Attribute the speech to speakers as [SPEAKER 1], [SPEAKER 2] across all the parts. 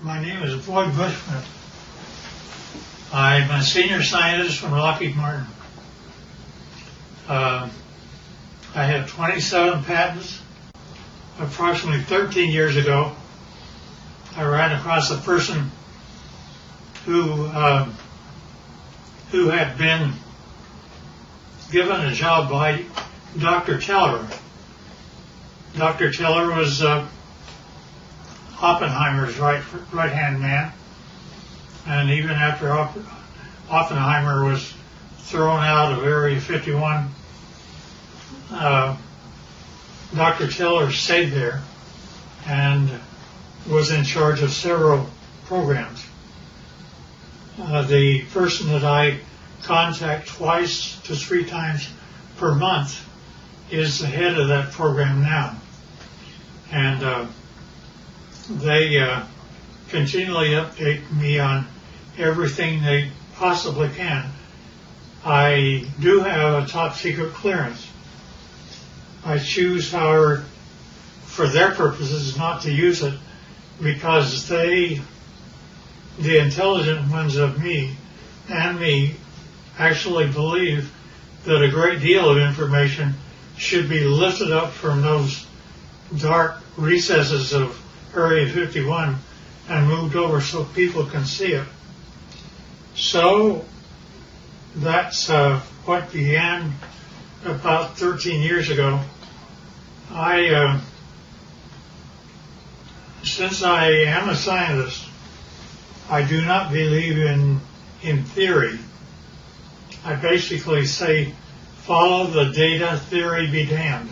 [SPEAKER 1] My name is Бойд Bушmан. I'm a senior scientist from Lockheed Martin. I have 27 patents. Approximately 13 years ago, I ran across a person who had been given a job by Dr. Teller. Dr. Teller was Oppenheimer's right-hand man, and even after Oppenheimer was thrown out of Area 51, Dr. Teller stayed there and was in charge of several programs. The person that I contact twice to 3 times per month is the head of that program now. And they continually update me on everything they possibly can. I do have a top secret clearance. I choose, however, for their purposes, not to use it because the intelligent ones of me and me actually believe that a great deal of information should be lifted up from those dark recesses of Area 51 and moved over so people can see it. So that's what began about 13 years ago. Since I am a scientist, I do not believe in theory. I basically say, follow the data, theory be damned.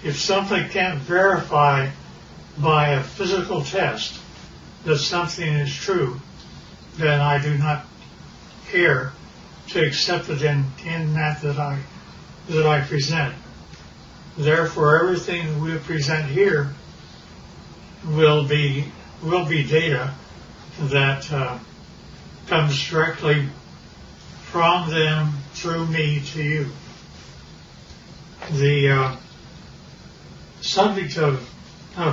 [SPEAKER 1] If something can't verify by a physical test that something is true, then I do not care to accept it in that I present. Therefore, everything that we present here will be data that comes directly from them through me to you. The subject of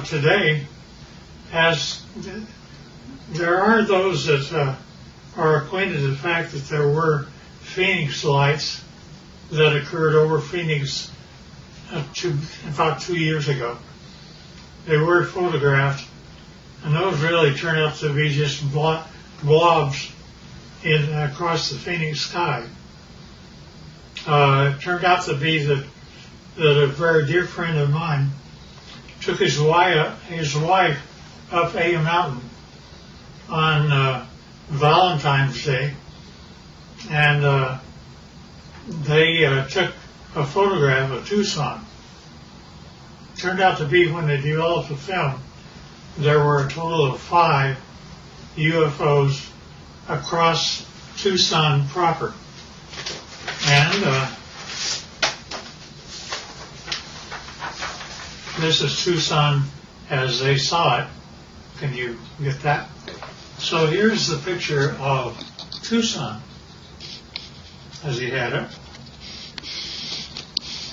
[SPEAKER 1] today, as there are those that are acquainted with the fact that there were Phoenix lights that occurred over Phoenix about 2 years ago. They were photographed, and those really turned out to be just blobs across the Phoenix sky. It turned out to be that a very dear friend of mine took his wife up a mountain on Valentine's Day, and they took a photograph of Tucson. Turned out to be, when they developed the film, there were a total of 5 UFOs across Tucson proper. And this is Tucson as they saw it. Can you get that? So here's the picture of Tucson as he had it.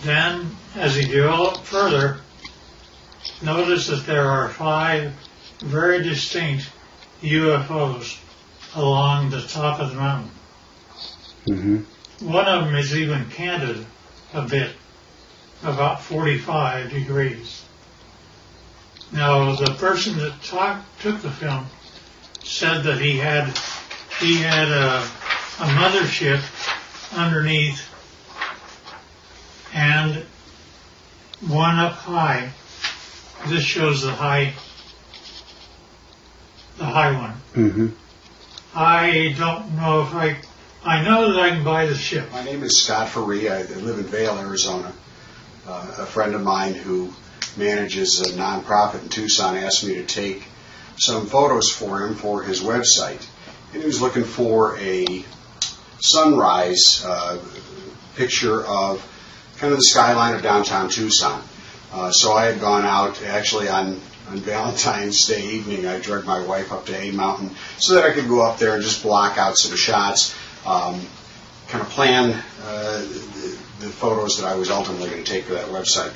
[SPEAKER 1] Then, as he developed further, notice that there are 5 very distinct UFOs along the top of the mountain. Mm-hmm. One of them is even canted a bit, about 45 degrees. Now, the person that took the film said that he had a mothership underneath and one up high. This shows the high one. Mm-hmm. I don't know if I know that I can buy the ship.
[SPEAKER 2] My name is Scott Faree. I live in Vail, Arizona. A friend of mine who manages a nonprofit in Tucson asked me to take some photos for him for his website. And he was looking for a sunrise picture of kind of the skyline of downtown Tucson. So I had gone out actually on Valentine's Day evening. I dragged my wife up to A Mountain so that I could go up there and just block out some shots, kind of plan the photos that I was ultimately going to take for that website.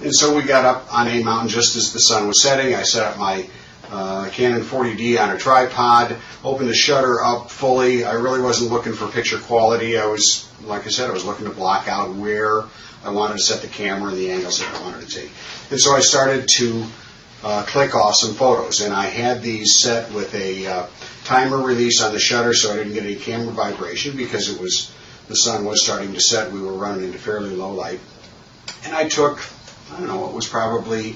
[SPEAKER 2] And so we got up on A Mountain just as the sun was setting. I set up my Canon 40D on a tripod, opened the shutter up fully. I really wasn't looking for picture quality. I was, like I said, I was looking to block out where I wanted to set the camera and the angles that I wanted to take. And so I started to click off some photos, and I had these set with a timer release on the shutter so I didn't get any camera vibration because the sun was starting to set. We were running into fairly low light. And I took, I don't know, it was probably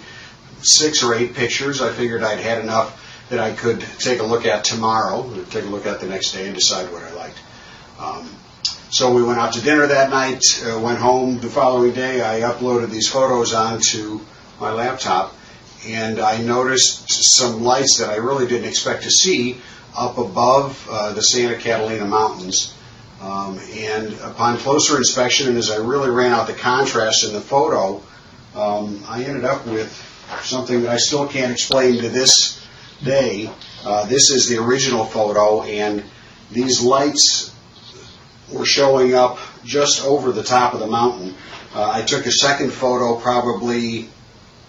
[SPEAKER 2] 6 or 8 pictures. I figured I'd had enough that I could take a look at tomorrow, take a look at the next day and decide what I liked. So we went out to dinner that night, went home the following day. I uploaded these photos onto my laptop, and I noticed some lights that I really didn't expect to see up above the Santa Catalina Mountains. And upon closer inspection, and as I really ran out the contrast in the photo, I ended up with something that I still can't explain to this day. This is the original photo, and these lights were showing up just over the top of the mountain. I took a second photo probably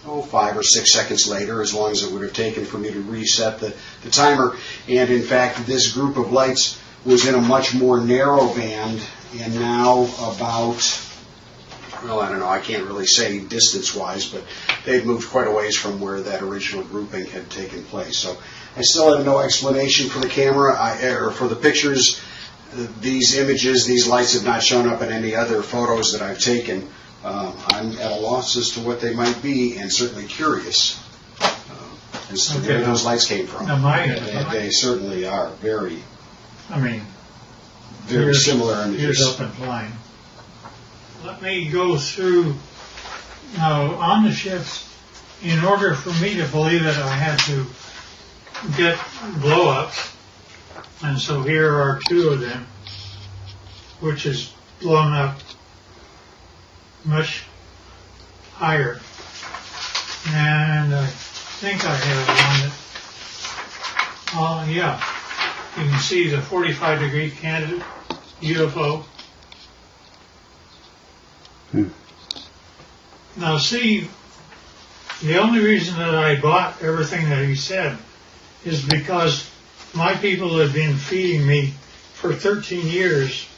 [SPEAKER 2] 5 or 6 seconds later, as long as it would have taken for me to reset the timer. And in fact, this group of lights was in a much more narrow band, and now about, well, I don't know, I can't really say distance-wise, but they'd moved quite a ways from where that original grouping had taken place. So I still have no explanation for the camera, or for the pictures. These images, these lights have not shown up in any other photos that I've taken. I'm at a loss as to what they might be, and certainly curious as to where those lights came from. They certainly are very similar images.
[SPEAKER 1] Here's up and flying. Let me go through now on the ships. In order for me to believe it, I had to get blow-ups, and so here are 2 of them, which is blown up much higher. And I think I have one that, yeah, you can see the 45-degree candidate UFO. Now see, the only reason that I bought everything that he said is because my people have been feeding me for 13 years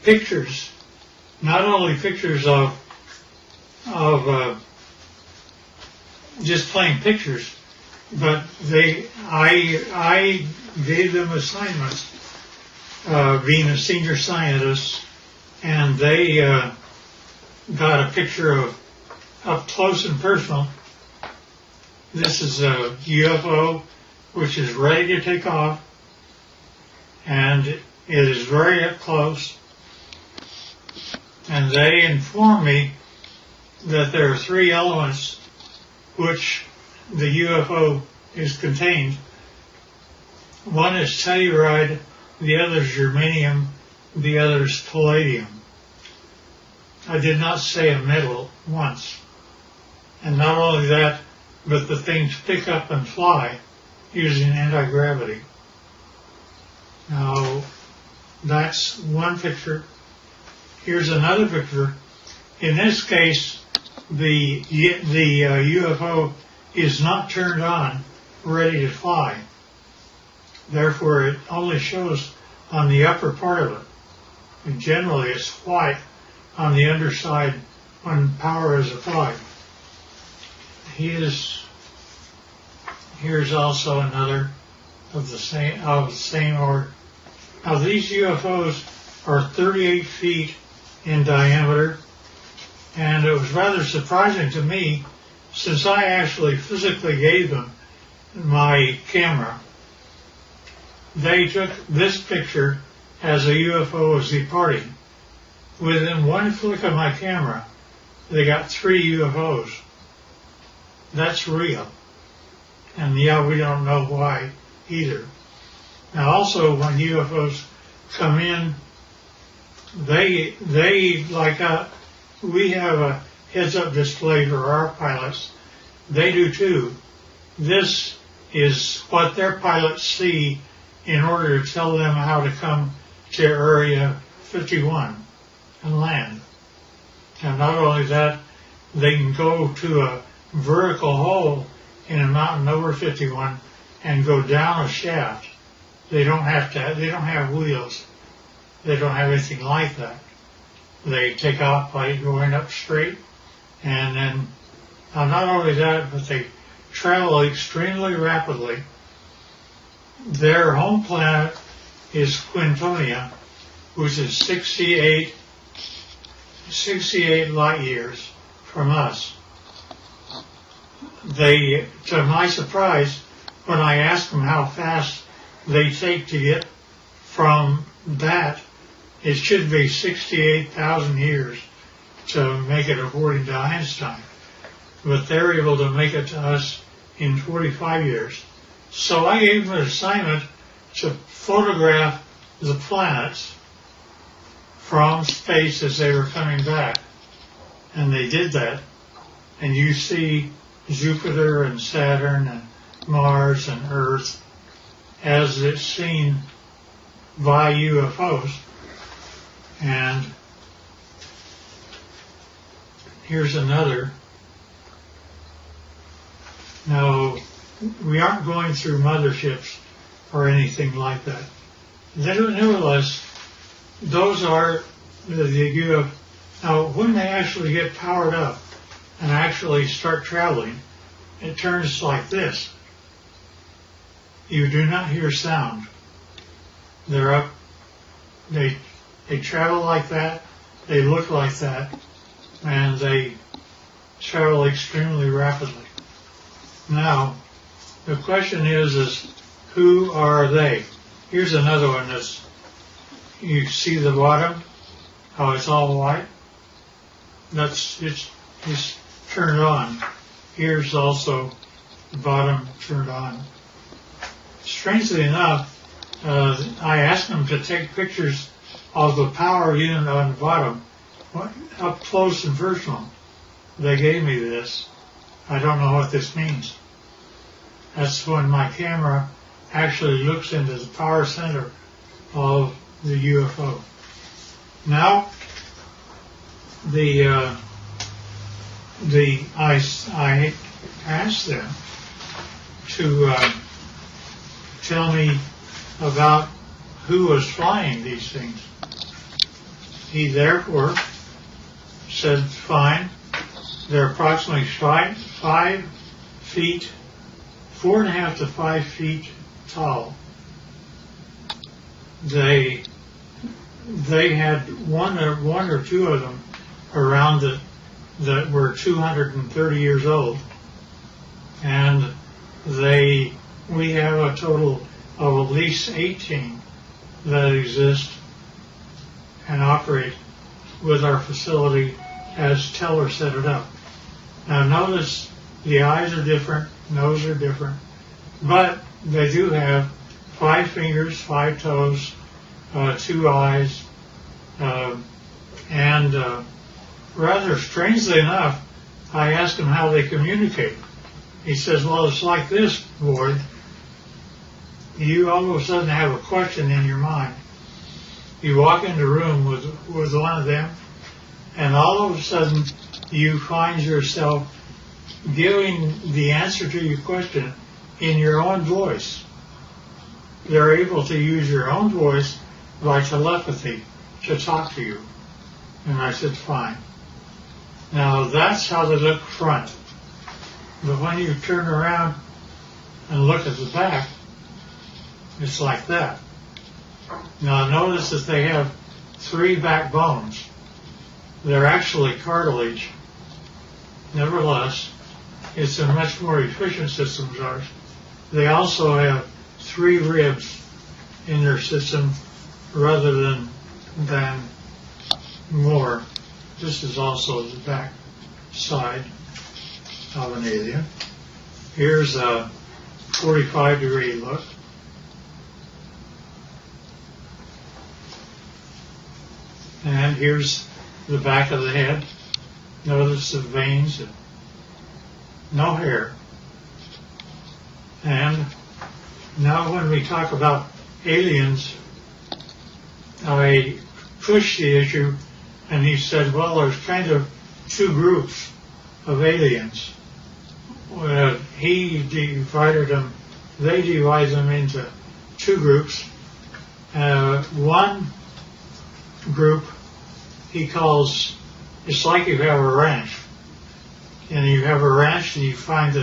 [SPEAKER 1] pictures, not only pictures of just plain pictures, but I gave them assignments, being a senior scientist, and they got a picture of up close and personal. This is a UFO which is ready to take off, and it is very up close. And they inform me that there are 3 elements which the UFO is contained. One is telluride, the other is germanium, the other is palladium. I did not say a metal once. And not only that, but the things pick up and fly using anti-gravity. Now, that's one picture. Here's another picture. In this case, the UFO is not turned on, ready to fly. Therefore, it only shows on the upper part of it. And generally, it's white on the underside when power is applied. Here's also another of the same order. Now, these UFOs are 38 feet in diameter, and it was rather surprising to me, since I actually physically gave them my camera. They took this picture as a UFO was departing. Within one flick of my camera, they got 3 UFOs. That's real. And yeah, we don't know why either. Now also, when UFOs come in, they like we have a heads-up display for our pilots. They do too. This is what their pilots see in order to tell them how to come to Area 51 and land. And not only that, they can go to a vertical hole in a mountain over 51 and go down a shaft. They don't have wheels. They don't have anything like that. They take off by going up straight, and then not only that, but they travel extremely rapidly. Their home planet is Quintonia, which is 68 light years from us. They, to my surprise, when I asked them how fast they take to get from that, it should be 68,000 years to make it according to Einstein. But they're able to make it to us in 45 years. So I gave them an assignment to photograph the planets from space as they were coming back. And they did that. And you see Jupiter and Saturn and Mars and Earth as it's seen by UFOs. And here's another. Now, we aren't going through motherships or anything like that. Nevertheless, those are the UFOs. Now, when they actually get powered up and actually start traveling, it turns like this. You do not hear sound. They're up. They travel like that. They look like that, and they travel extremely rapidly. Now, the question is who are they? Here's another one. You see the bottom, how it's all white. It's turned on. Here's also the bottom turned on. Strangely enough, I asked them to take pictures of the power unit on the bottom, up close and personal. They gave me this. I don't know what this means. That's when my camera actually looks into the power center of the UFO. Now, I asked them to tell me about who was flying these things. He therefore said, fine, they're approximately 5 feet, 4.5 to 5 feet tall. They had one or two of them around it that were 230 years old, and we have a total of at least 18 that exist and operate with our facility as Teller set it up. Now notice the eyes are different, nose are different, but they do have 5 fingers, 5 toes, 2 eyes, and rather strangely enough, I asked him how they communicate. He says, well, it's like this, Boyd. You all of a sudden have a question in your mind. You walk into a room with one of them, and all of a sudden you find yourself giving the answer to your question in your own voice. They're able to use your own voice by telepathy to talk to you. And I said, fine. Now that's how they look front. But when you turn around and look at the back, it's like that. Now notice that they have 3 backbones. They're actually cartilage. Nevertheless, it's a much more efficient system than ours. They also have 3 ribs in their system rather than more. This is also the back side of an alien. Here's a 45-degree look. And here's the back of the head. Notice the veins. No hair. And now when we talk about aliens, I pushed the issue, and he said, well, there's kind of 2 groups of aliens. he divided them, they divide them into two groups. One group he calls, it's like you have a ranch. And you have a ranch and you find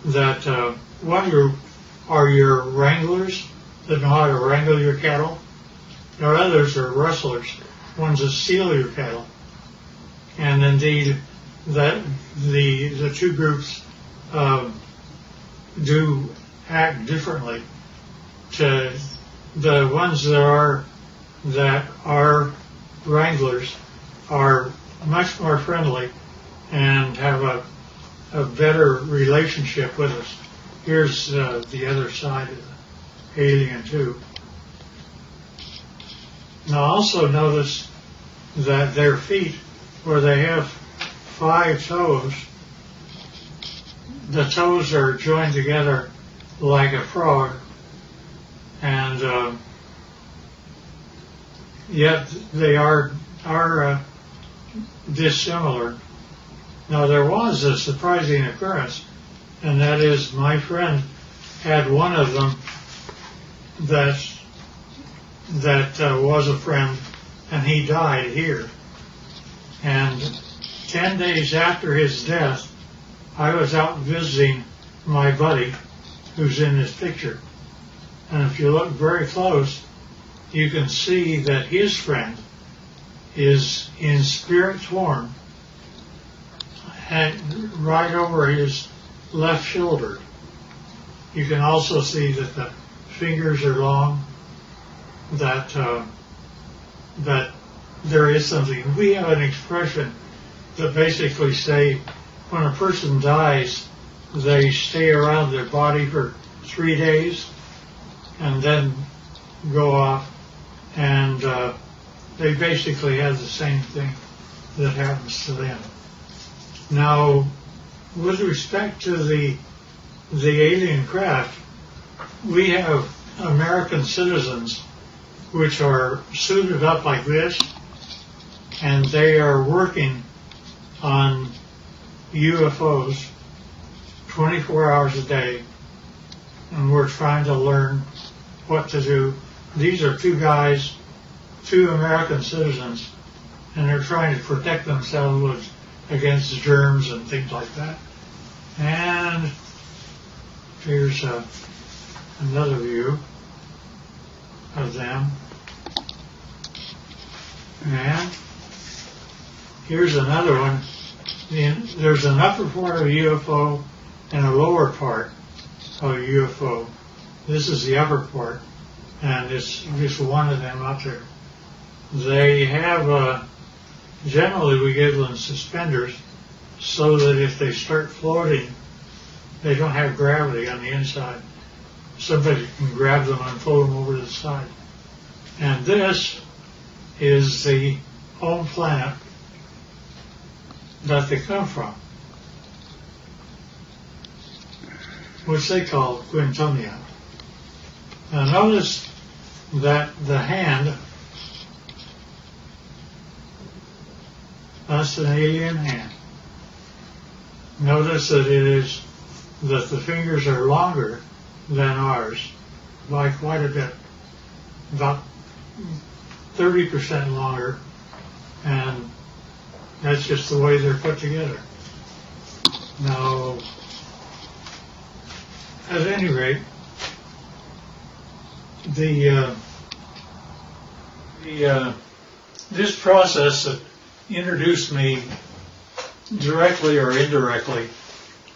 [SPEAKER 1] that one group are your wranglers that know how to wrangle your cattle. There are others are rustlers, ones that steal your cattle. And indeed, that the two groups do act differently. To the ones that are wranglers are much more friendly and have a better relationship with us. Here's the other side of the alien too. Now also notice that their feet, where they have 5 toes, the toes are joined together like a frog, and yet they are dissimilar. Now there was a surprising occurrence, and that is my friend had one of them that was a friend, and he died here. And 10 days after his death, I was out visiting my buddy who's in this picture. And if you look very close, you can see that his friend is in spirit form right over his left shoulder. You can also see that the fingers are long, that there is something. We have an expression that basically say when a person dies, they stay around their body for 3 days and then go off, and they basically have the same thing that happens to them. Now, with respect to the alien craft, we have American citizens which are suited up like this, and they are working on UFOs 24 hours a day, and we're trying to learn what to do. These are 2 guys, 2 American citizens, and they're trying to protect themselves against germs and things like that. And here's another view of them. And here's another one. There's an upper part of a UFO and a lower part of a UFO. This is the upper part, and it's just one of them up there. They have, generally we give them suspenders so that if they start floating, they don't have gravity on the inside. Somebody can grab them and pull them over to the side. And this is the home planet that they come from, which they call Quintonia. Now notice that the hand, that's an alien hand. Notice that that the fingers are longer than ours by quite a bit, about 30% longer, and that's just the way they're put together. Now, at any rate, this process that introduced me directly or indirectly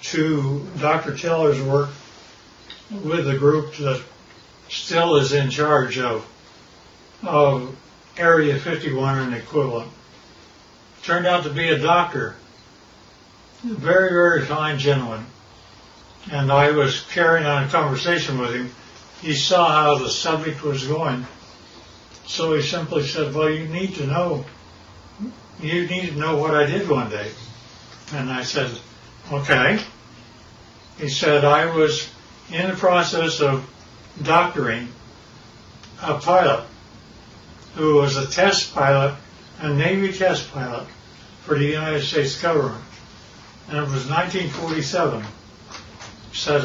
[SPEAKER 1] to Dr. Teller's work with the group that still is in charge of Area 51 and equivalent. Turned out to be a doctor, very, very fine gentleman. And I was carrying on a conversation with him. He saw how the subject was going. So he simply said, well, you need to know what I did one day. And I said, okay. He said, I was in the process of doctoring a pilot who was a test pilot, a Navy test pilot for the United States government. And it was 1947. said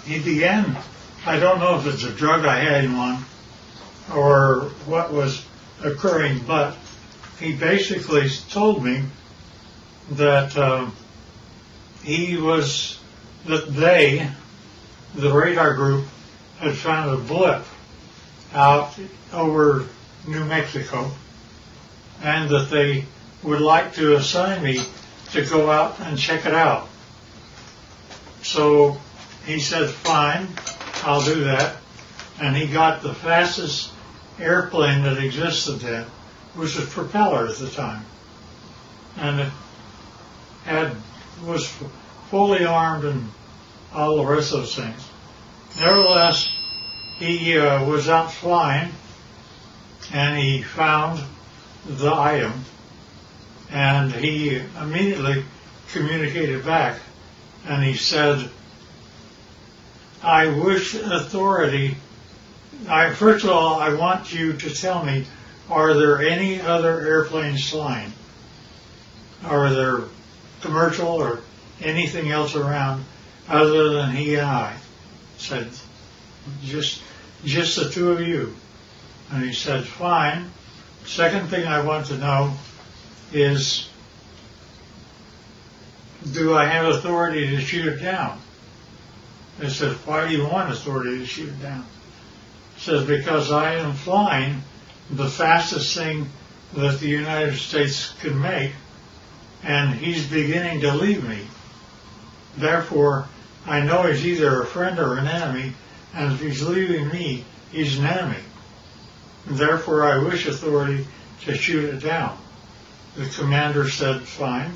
[SPEAKER 1] he began, I don't know if it's a drug I had him on or what was occurring, but he basically told me that the radar group, had found a blip out over New Mexico, and that they would like to assign me to go out and check it out. So he said, fine, I'll do that. And he got the fastest airplane that existed then, which was propeller at the time. And it was fully armed and all the rest of those things. Nevertheless, he was out flying, and he found the item, and he immediately communicated back, and he said, I wish authority, first of all, I want you to tell me, are there any other airplanes flying? Are there commercial or anything else around other than he and I? Said, just the two of you. And he said, fine. Second thing I want to know is, do I have authority to shoot it down? I said, why do you want authority to shoot it down? He says, because I am flying the fastest thing that the United States can make, and he's beginning to leave me. Therefore, I know he's either a friend or an enemy, and if he's leaving me, he's an enemy. Therefore, I wish authority to shoot it down. The commander said, fine.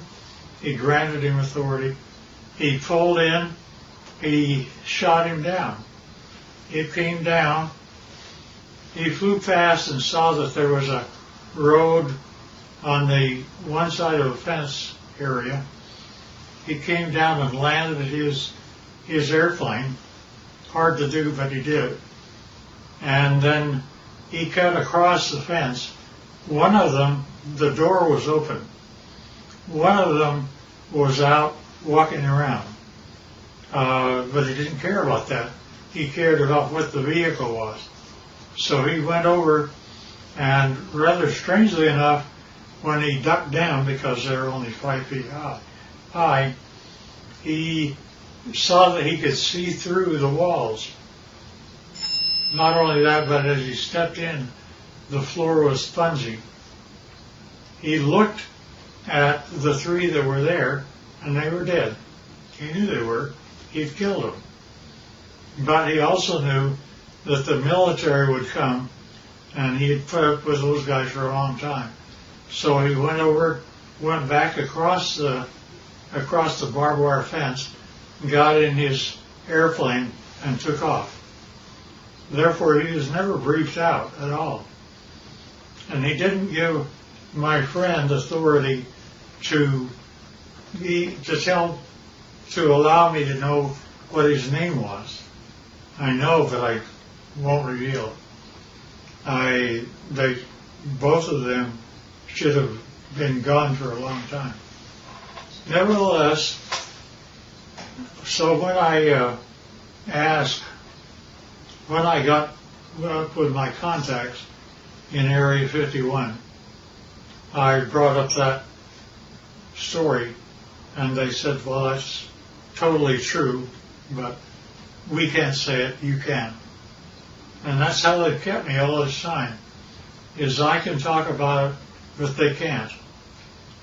[SPEAKER 1] He granted him authority. He pulled in. He shot him down. It came down. He flew past and saw that there was a road on the one side of a fence area. He came down and landed his airplane. Hard to do, but he did. And then he cut across the fence. One of them, the door was open. One of them was out walking around. But he didn't care about that. He cared about what the vehicle was. So he went over, and rather strangely enough, when he ducked down, because they were only 5 feet high, he saw that he could see through the walls. Not only that, but as he stepped in, the floor was spongy. He looked at the three that were there, and they were dead. He knew they were. He'd killed them. But he also knew that the military would come, and he had put up with those guys for a long time. So he went back across the barbed wire fence, got in his airplane, and took off. Therefore, he was never briefed out at all. And he didn't give my friend authority to allow me to know what his name was. I know, but I won't reveal. Both of them should have been gone for a long time. Nevertheless, so when I got up with my contacts in Area 51, I brought up that story, and they said, well, that's totally true, but we can't say it, you can. And that's how they've kept me all this time, is I can talk about it, but they can't.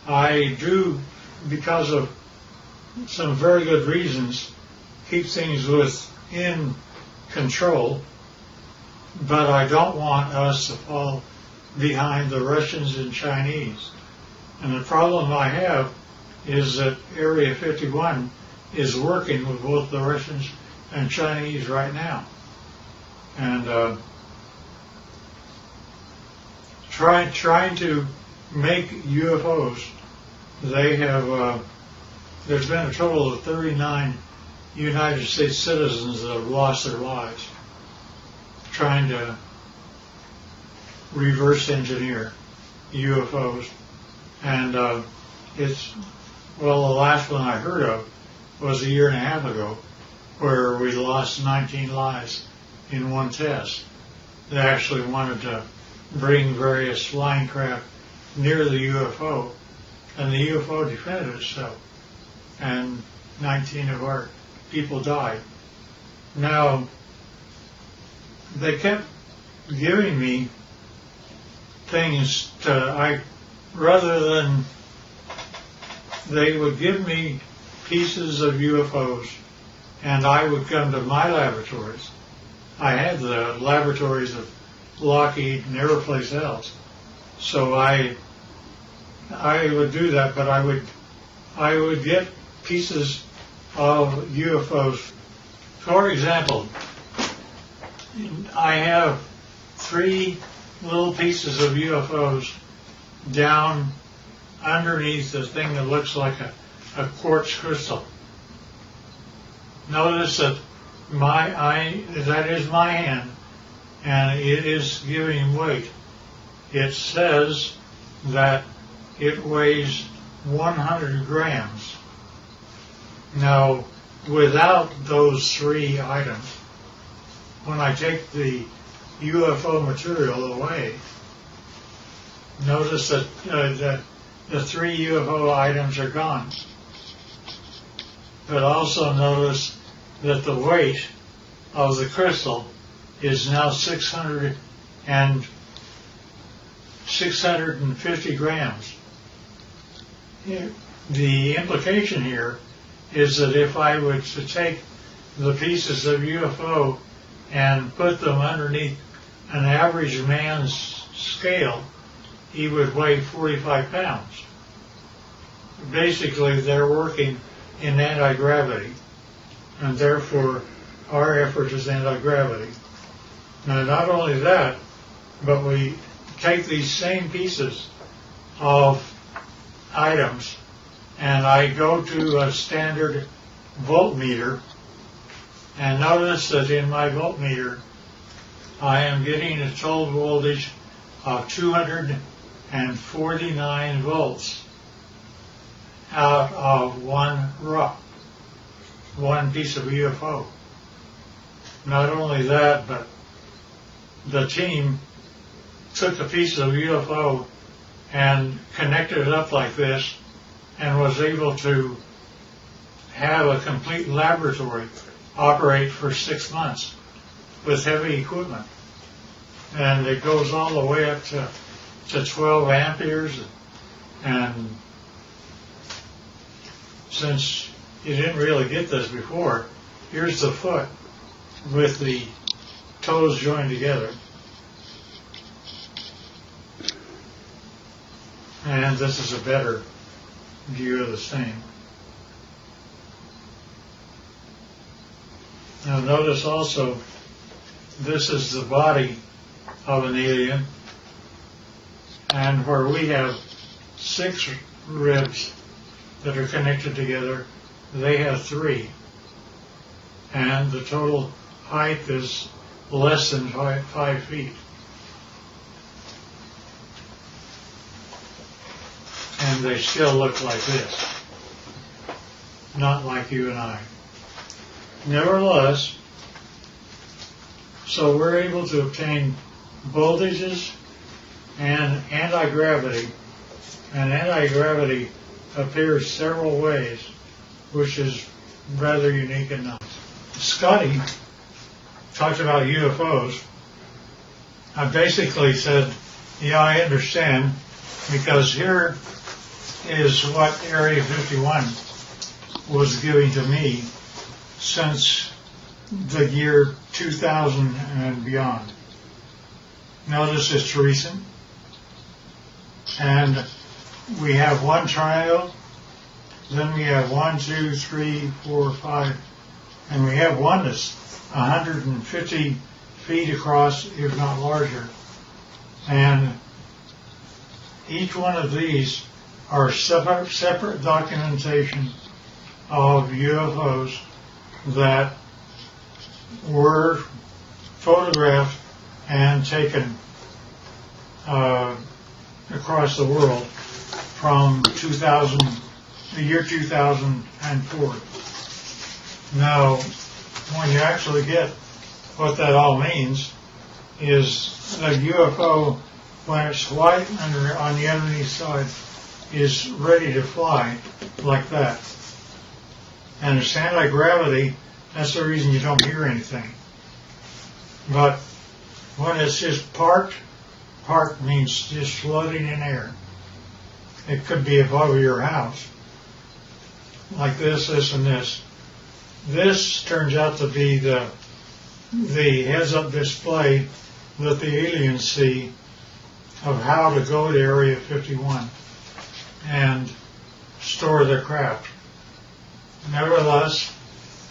[SPEAKER 1] I do, because of some very good reasons, keep things within control, but I don't want us to fall behind the Russians and Chinese. And the problem I have is that Area 51 is working with both the Russians and Chinese right now. And trying to make UFOs, they have, there's been a total of 39 United States citizens that have lost their lives trying to reverse engineer UFOs. And it's Well, the last one I heard of was a year and a half ago, where we lost 19 lives in one test. They actually wanted to bring various flying craft near the UFO, and the UFO defended itself, and 19 of our people died. Now, they kept giving me things rather than, they would give me pieces of UFOs, and I would come to my laboratories. I had the laboratories of Lockheed and every place else, so I would do that, but I would get pieces of UFOs. For example, I have 3 little pieces of UFOs down underneath the thing that looks like a quartz crystal. Notice that that is my hand, and it is giving weight. It says that it weighs 100 grams. Now, without those 3 items, when I take the UFO material away, notice that the 3 UFO items are gone. But also notice that the weight of the crystal is now 650 grams. The implication here is that if I were to take the pieces of UFO and put them underneath an average man's scale, he would weigh 45 pounds. Basically, they're working in anti-gravity, and therefore our effort is anti-gravity. Now, not only that, but we take these same pieces of items, and I go to a standard voltmeter, and notice that in my voltmeter I am getting a total voltage of 249 volts out of one piece of UFO. Not only that, but the team took a piece of UFO and connected it up like this and was able to have a complete laboratory operate for 6 months with heavy equipment. And it goes all the way up to 12 amperes. And since you didn't really get this before, here's the foot with the toes joined together. And this is a better view of the same. Now notice also, this is the body of an alien, and where we have 6 ribs that are connected together, they have 3. And the total height is less than 5 feet. And they still look like this, not like you and I. Nevertheless, so we're able to obtain voltages and anti-gravity, and anti-gravity appears several ways, which is rather unique and nice. Scotty talked about UFOs. I basically said, yeah, I understand, because here is what Area 51 was giving to me since the year 2000 and beyond. Notice it's recent. And we have one triangle, then we have 1, 2, 3, 4, 5, and we have one that's 150 feet across, if not larger. And each one of these are separate documentation of UFOs that were photographed and taken across the world from 2000 the year 2004. Now, when you actually get what that all means, is a UFO, when it's white on the underneath side, is ready to fly like that. And it's anti-gravity, that's the reason you don't hear anything. But when it's just parked means just floating in air. It could be above your house, like this, and this. This turns out to be the heads-up display that the aliens see of how to go to Area 51 and store their craft. Nevertheless,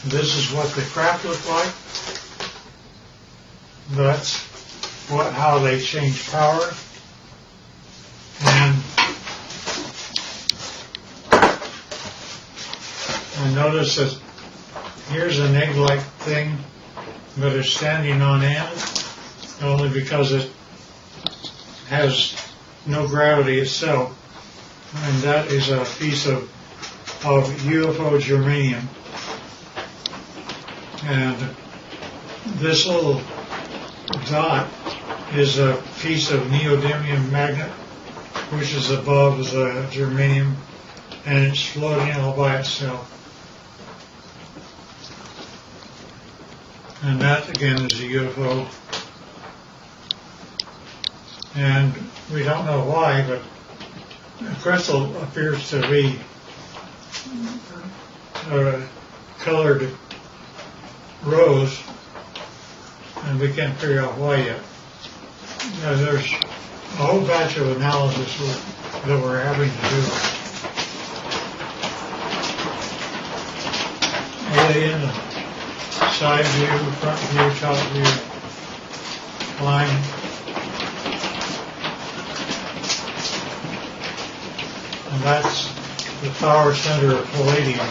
[SPEAKER 1] this is what the craft look like. That's how they change power. And notice that here's an egg-like thing, but it's standing on end only because it has no gravity itself. And that is a piece of UFO germanium. And this little dot is a piece of neodymium magnet, which is above the germanium, and it's floating all by itself. And that, again, is a UFO. And we don't know why, but the crystal appears to be colored rose, and we can't figure out why yet. Now, there's a whole batch of analysis that we're having to do. Alien, side view, front view, top view, line. And that's the power center of palladium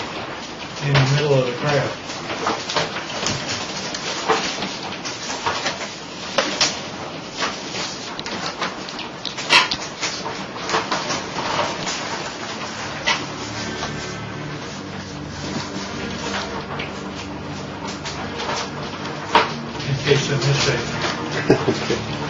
[SPEAKER 1] in the middle of the craft. In case I missed anything.